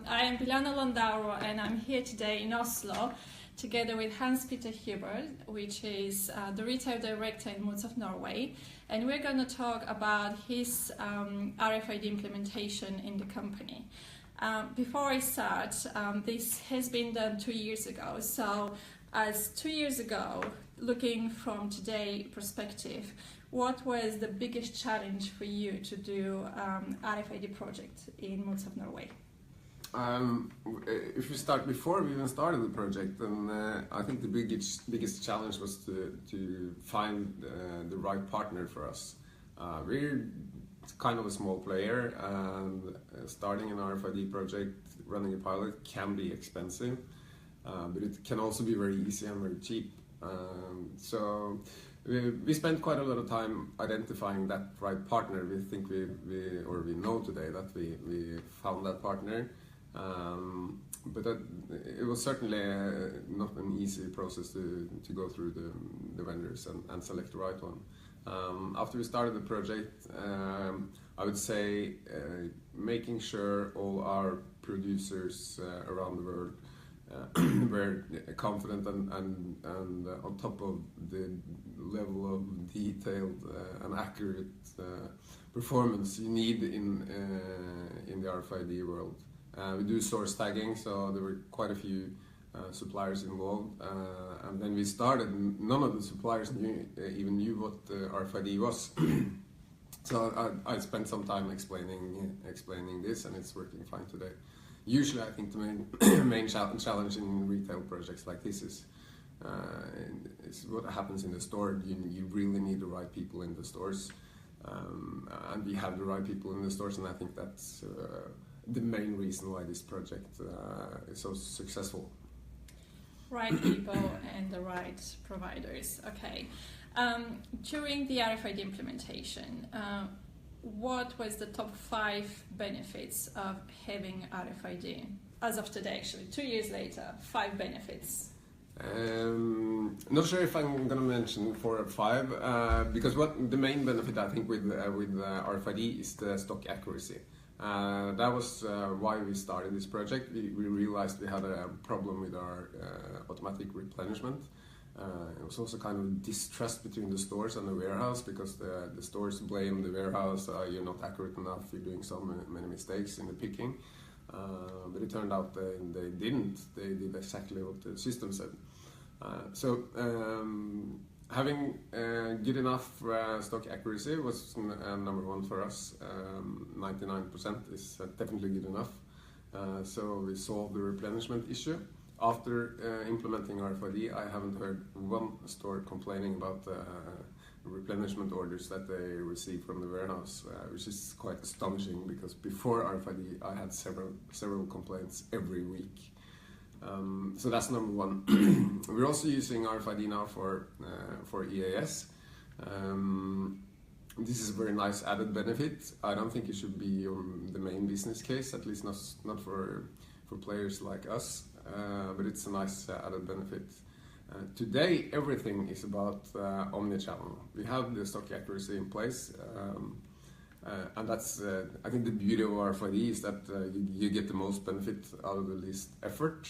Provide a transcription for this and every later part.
I am Bilana Landauro and I'm here today in Oslo together with Petter Hübert, which is the retail director in Moods of Norway, and we're going to talk about his RFID implementation in the company. Before I start, this has been done 2 years ago, so as 2 years ago, looking from today's perspective, what was the biggest challenge for you to do RFID project in Moods of Norway? If we start before we even started the project, then I think the biggest challenge was to find the right partner for us. We're kind of a small player, and starting an RFID project, running a pilot can be expensive, but it can also be very easy and very cheap. So we spent quite a lot of time identifying that right partner. We think we know today that we found that partner. But it was certainly not an easy process to go through the vendors and select the right one. After we started the project, I would say making sure all our producers around the world were confident and on top of the level of detailed and accurate performance you need in the RFID world. We do source tagging, so there were quite a few suppliers involved, and when we started, none of the suppliers even knew what RFID was. So I spent some time explaining this, and it's working fine today. Usually I think the main challenge in retail projects like this is what happens in the store. You really need the right people in the stores, and we have the right people in the stores, and I think that's the main reason why this project is so successful. Right people and the right providers. Okay. During the RFID implementation, what was the top 5 benefits of having RFID? As of today, actually, 2 years later, 5 benefits. Not sure if I'm going to mention 4 or 5, because the main benefit I think with RFID is the stock accuracy. That was why we started this project. We realized we had a problem with our automatic replenishment. It was also kind of distrust between the stores and the warehouse, because the stores blame the warehouse, you're not accurate enough, you're doing so many mistakes in the picking. But it turned out they didn't. They did exactly what the system said. So having good enough stock accuracy was number 1 for us. 99% is definitely good enough. So we solved the replenishment issue. After implementing RFID, I haven't heard one store complaining about replenishment orders that they receive from the warehouse, which is quite astonishing, because before RFID I had several complaints every week. So that's number 1. We're also using RFID now for EAS. This is a very nice added benefit. I don't think it should be the main business case, at least not for players like us, but it's a nice added benefit. Today everything is about omnichannel. We have the stock accuracy in place, and that's I think the beauty of RFID is that you get the most benefit out of the least effort.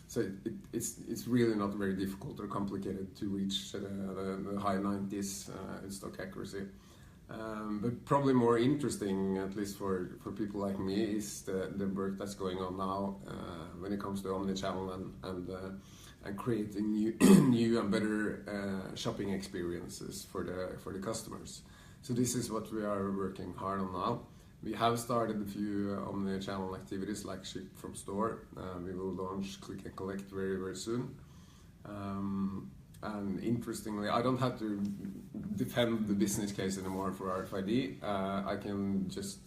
So it's really not very difficult or complicated to reach the high 90s in stock accuracy. But probably more interesting, at least for people like me, is the work that's going on now when it comes to omnichannel and creating new and better shopping experiences for the customers. So this is what we are working hard on now. We have started a few omnichannel activities like ship from store. We will launch click and collect very, very soon. And interestingly, I don't have to defend the business case anymore for RFID. I can just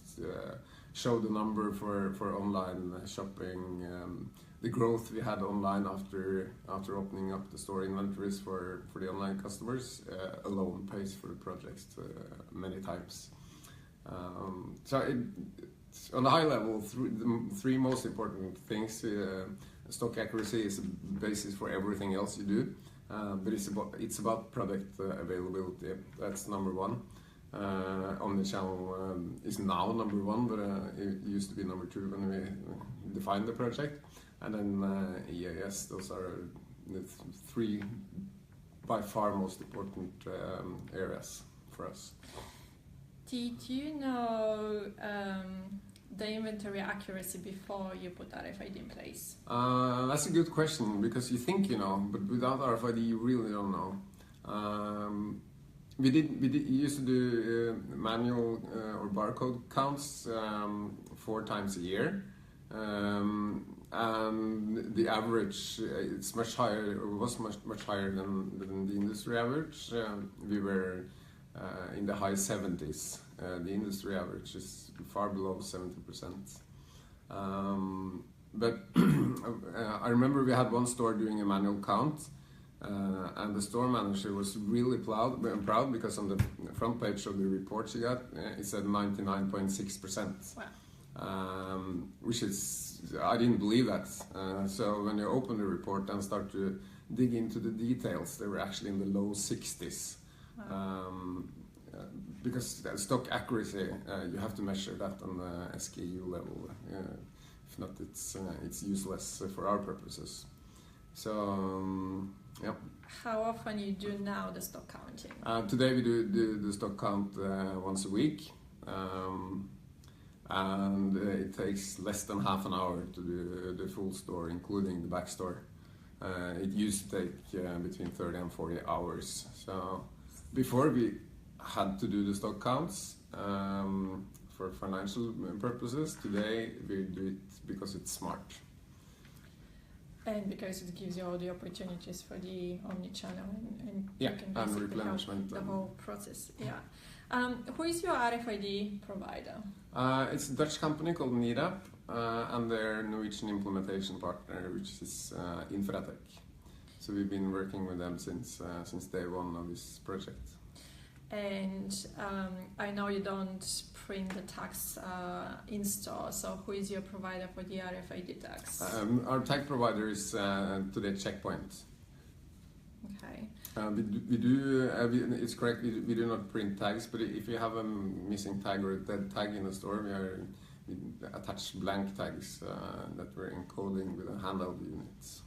show the number for online shopping, the growth we had online after opening up the store inventories for the online customers alone pays for the projects many times. So on a high level, the 3 most important things: stock accuracy is a basis for everything else you do. But it's about product availability. That's number 1. Omnichannel is now number one, but it used to be number two when we defined the project. And then EAS, those are the three by far most important areas for us. Did you know the inventory accuracy before you put RFID in place? That's a good question, because you think you know, but without RFID you really don't know. We used to do manual or barcode counts 4 times a year, and the average it's much higher, or was much higher than the industry average. We were in the high 70s. The industry average is far below 70%. But I remember we had one store doing a manual count. And the store manager was really proud because on the front page of the report she got, it said 99.6%. Wow. Which is, I didn't believe that. So when you open the report and start to dig into the details, they were actually in the low 60s. Wow. Because stock accuracy, you have to measure that on the SKU level. If not, it's useless for our purposes. So, yeah. How often you do now the stock counting? Today we do the stock count once a week, and it takes less than half an hour to do the full store, including the back store. It used to take between 30 and 40 hours. So before we had to do the stock counts for financial purposes. Today we do it because it's smart. And because it gives you all the opportunities for the omnichannel and yeah, you can and basically replenishment. help the whole process. Yeah. Who is your RFID provider? It's a Dutch company called Nidap, and their Norwegian implementation partner, which is Infratech. So we've been working with them since day one of this project. And I know you don't print the tags in store, so who is your provider for the RFID tags? Our tag provider is today Checkpoint. Okay. It's correct, we do not print tags, but if you have a missing tag or a dead tag in the store, we attach blank tags that we're encoding with a handheld units.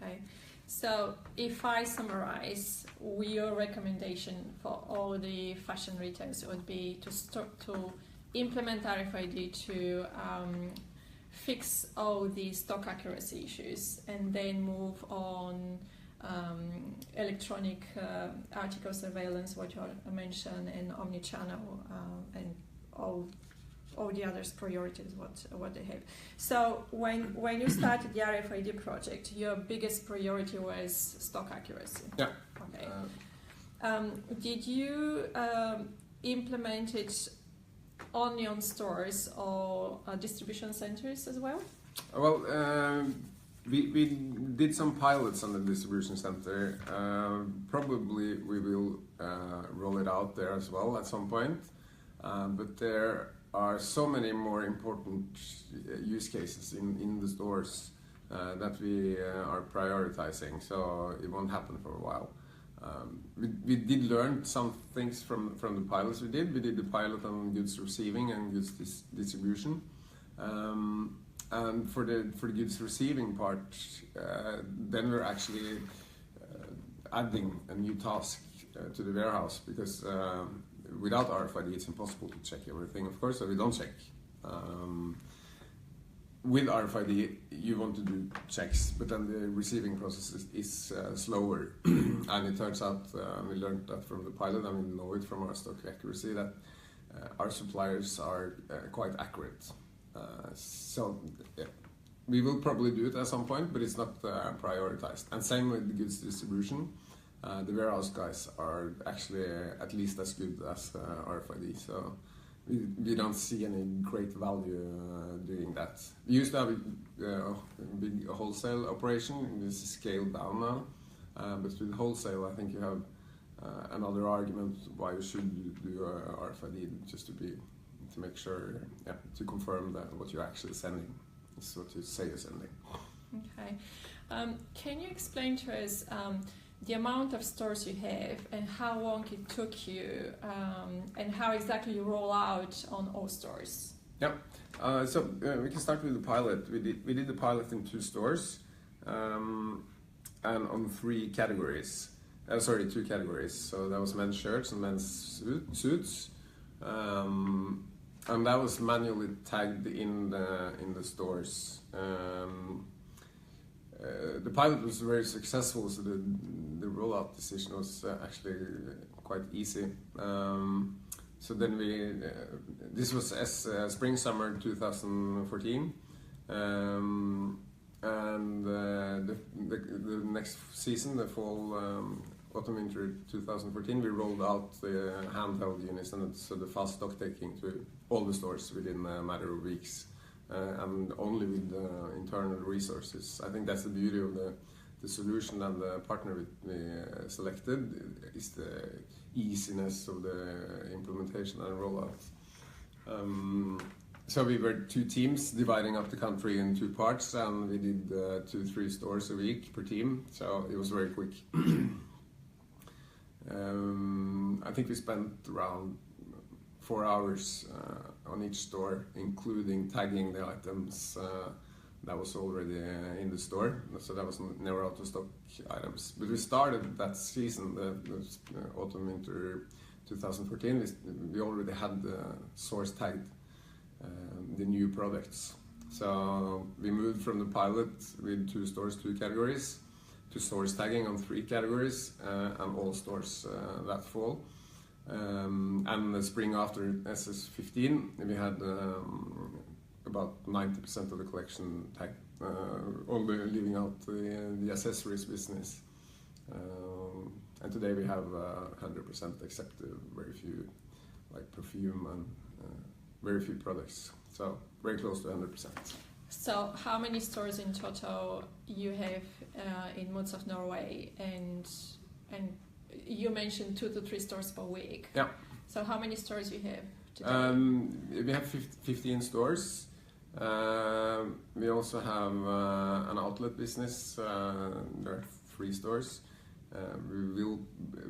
Okay. So if I summarize, your recommendation for all the fashion retailers would be to implement RFID to fix all the stock accuracy issues, and then move on electronic article surveillance, what you mentioned, and omnichannel, and all the others priorities what they have. So when you started the RFID project, your biggest priority was stock accuracy. Yeah. Okay. Did you implement it only on stores or distribution centers as well? Well, we did some pilots on the distribution center. Probably we will roll it out there as well at some point. But there are so many more important use cases in the stores that we are prioritizing, so it won't happen for a while. We did learn some things from the pilots we did. We did the pilot on goods receiving and goods distribution. And for the goods receiving part, then we're actually adding a new task to the warehouse, because without RFID it's impossible to check everything, of course, so we don't check. With RFID you want to do checks, but then the receiving process is slower. And it turns out, we learned that from the pilot, and we know it from our stock accuracy, that our suppliers are quite accurate. So yeah, we will probably do it at some point, but it's not prioritized. And same with the goods distribution. The warehouse guys are actually at least as good as RFID, so we don't see any great value doing that. We used to have a big wholesale operation. This is scaled down now, but with wholesale I think you have another argument why you should do RFID, just to make sure, to confirm that what you're actually sending is what you say you're sending. Okay. Can you explain to us the amount of stores you have and how long it took you and how exactly you roll out on all stores. Yeah, so we can start with the pilot. We did the pilot in 2 stores and on 3 categories. 2 categories. So that was men's shirts and men's suits, and that was manually tagged in the stores. The pilot was very successful, so the rollout decision was actually quite easy. So then this was spring summer 2014, and the next season, the fall autumn winter 2014, we rolled out the handheld units and so the fast stock taking to all the stores within a matter of weeks. And only with internal resources. I think that's the beauty of the solution, and the partner we selected is the easiness of the implementation and rollout. So we were 2 teams dividing up the country in 2 parts, and we did 2-3 stores a week per team, so it was very quick. I think we spent around 4 hours on each store, including tagging the items that was already in the store, so that was never out of stock items. But we started that season, the autumn winter 2014, we already had source tagged the new products. So we moved from the pilot with 2 stores, 2 categories, to source tagging on 3 categories and all stores that fall. And the spring after SS15, we had about 90% of the collection tagged, only leaving out the accessories business. And today we have 100% except very few, like perfume and very few products. So very close to 100%. So how many stores in total you have in Moods of Norway, and you mentioned 2 to 3 stores per week. Yeah. So how many stores you have today? We have 15 stores. We also have an outlet business. There are 3 stores.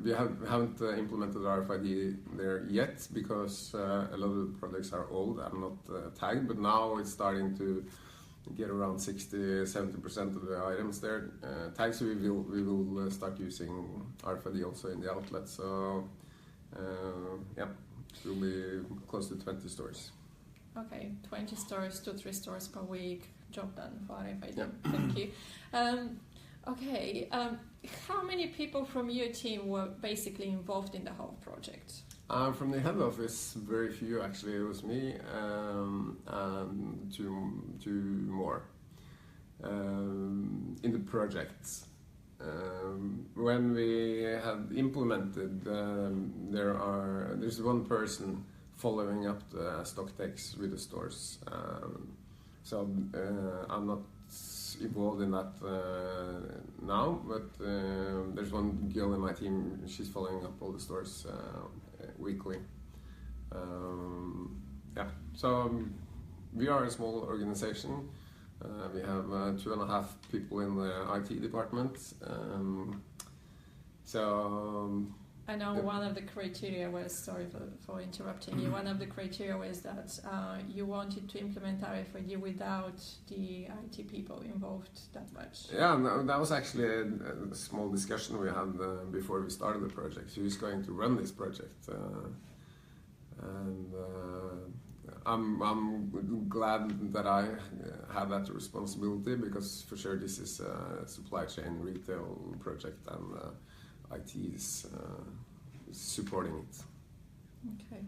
We haven't implemented RFID there yet because a lot of the products are old and not tagged, but now it's starting to get around 60-70% of the items there tagged, so we will start using RFID also in the outlet. So yeah, it will be close to 20 stores. Okay, 20 stores, 2-3 stores per week. Job done for RFID. Yeah. Thank you. Okay, how many people from your team were basically involved in the whole project? From the head office, very few actually. It was me and two more in the project. When we had implemented, there's one person following up the stock takes with the stores. So I'm not involved in that now, but there's one girl in my team. She's following up all the stores weekly. Yeah, so we are a small organization. We have 2.5 people in the IT department. I know one of the criteria was, sorry for interrupting you, one of the criteria was that you wanted to implement RFID without the IT people involved that much. Yeah, that was actually a small discussion we had before we started the project. Who's going to run this project? I'm glad that I had that responsibility, because for sure this is a supply chain retail project, and IT is supporting it. Okay.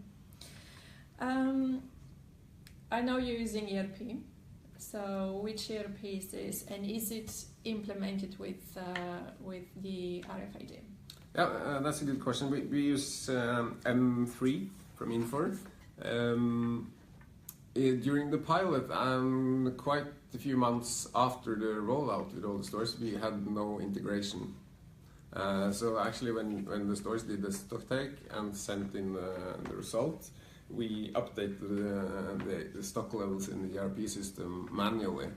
I know you're using ERP. So which ERP is this, and is it implemented with the RFID? Yeah, that's a good question. We use M3 from Infor. During the pilot and quite a few months after the rollout with all the stores, we had no integration. So actually when the stores did the stock take and sent in the result, we updated the stock levels in the ERP system manually.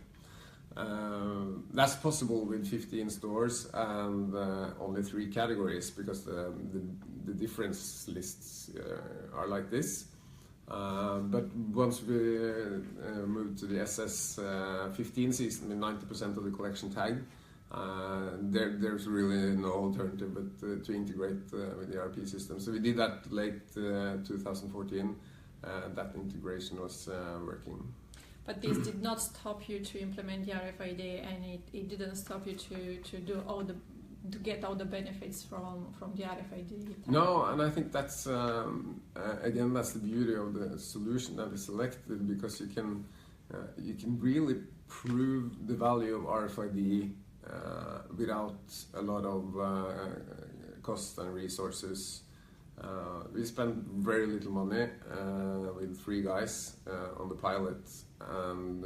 That's possible with 15 stores and only 3 categories, because the difference lists are like this. But once we moved to the SS15 season with 90% of the collection tagged, there's really no alternative but to integrate with the ERP system. So we did that late 2014. That integration was working. But this did not stop you to implement the RFID, and it didn't stop you to do to get all the benefits from the RFID. No, and I think that's again, that's the beauty of the solution that is selected, because you can really prove the value of RFID without a lot of cost and resources. We spent very little money with 3 guys on the pilot, and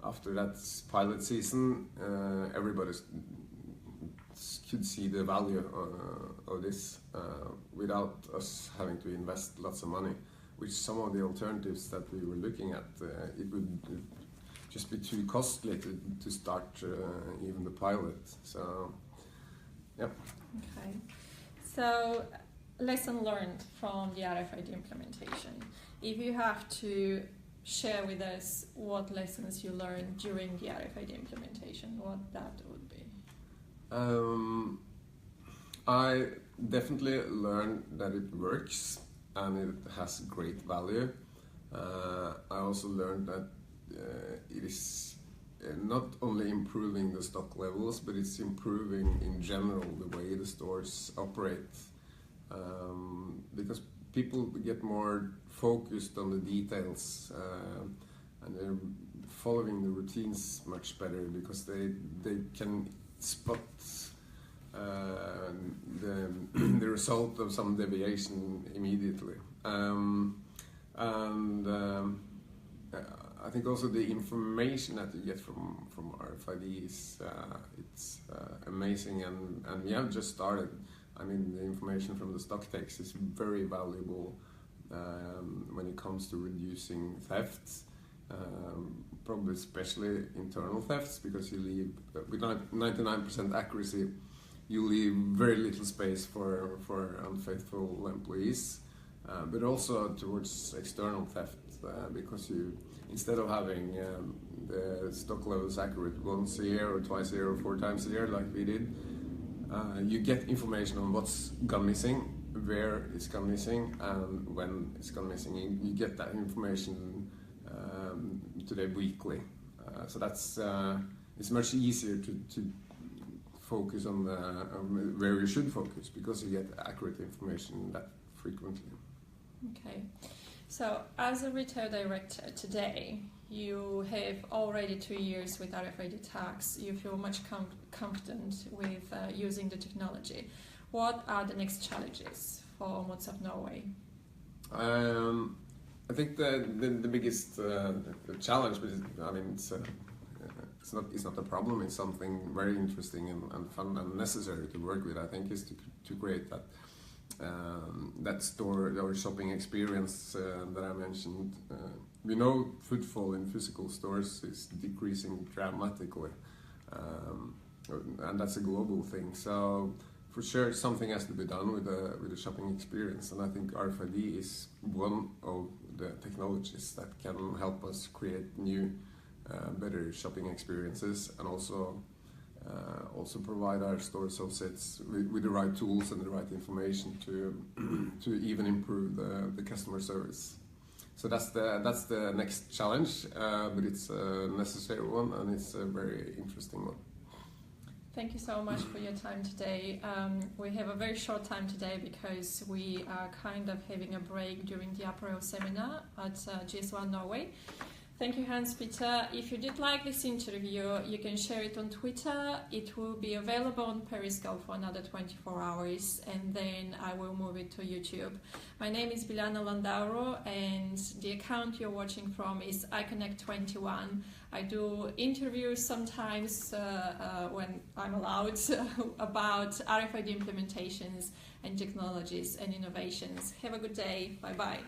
after that pilot season, everybody could see the value of this without us having to invest lots of money, which some of the alternatives that we were looking at, it would just be too costly to start even the pilot. So, yeah. Okay. So, lesson learned from the RFID implementation. If you have to share with us what lessons you learned during the RFID implementation, what that would be? I definitely learned that it works and it has great value. I also learned that it is not only improving the stock levels, but it's improving in general the way the stores operate. Because people get more focused on the details and they're following the routines much better, because they can spot the result of some deviation immediately. I think also the information that you get from RFID is it's amazing, and we have just started. I mean, the information from the stock takes is very valuable when it comes to reducing thefts, probably especially internal thefts, because you leave, with 99% accuracy, you leave very little space for unfaithful employees, but also towards external theft, because you, instead of having the stock levels accurate once a year or twice a year or 4 times a year like we did, you get information on what's gone missing, where it's gone missing, and when it's gone missing. You get that information today weekly. So that's it's much easier to focus on where you should focus, because you get accurate information that frequently. Okay. So as a retail director today, you have already 2 years with RFID tags. You feel much confident with using the technology. What are the next challenges for Moods of Norway? I think the biggest challenge, but I mean it's not a problem. It's something very interesting and fun and necessary to work with. I think is to create that store or shopping experience that I mentioned. We know footfall in physical stores is decreasing dramatically, and that's a global thing. So for sure, something has to be done with the shopping experience, and I think RFID is one of the technologies that can help us create new, better shopping experiences, and also provide our store associates with the right tools and the right information to even improve the customer service. So that's the next challenge, but it's a necessary one, and it's a very interesting one. Thank you so much for your time today. We have a very short time today because we are kind of having a break during the Apero seminar at GS1 Norway. Thank you, Hans-Petter. If you did like this interview, you can share it on Twitter. It will be available on Periscope for another 24 hours, and then I will move it to YouTube. My name is Biljana Landauro, and the account you're watching from is iConnect21. I do interviews sometimes when I'm allowed about RFID implementations and technologies and innovations. Have a good day. Bye-bye.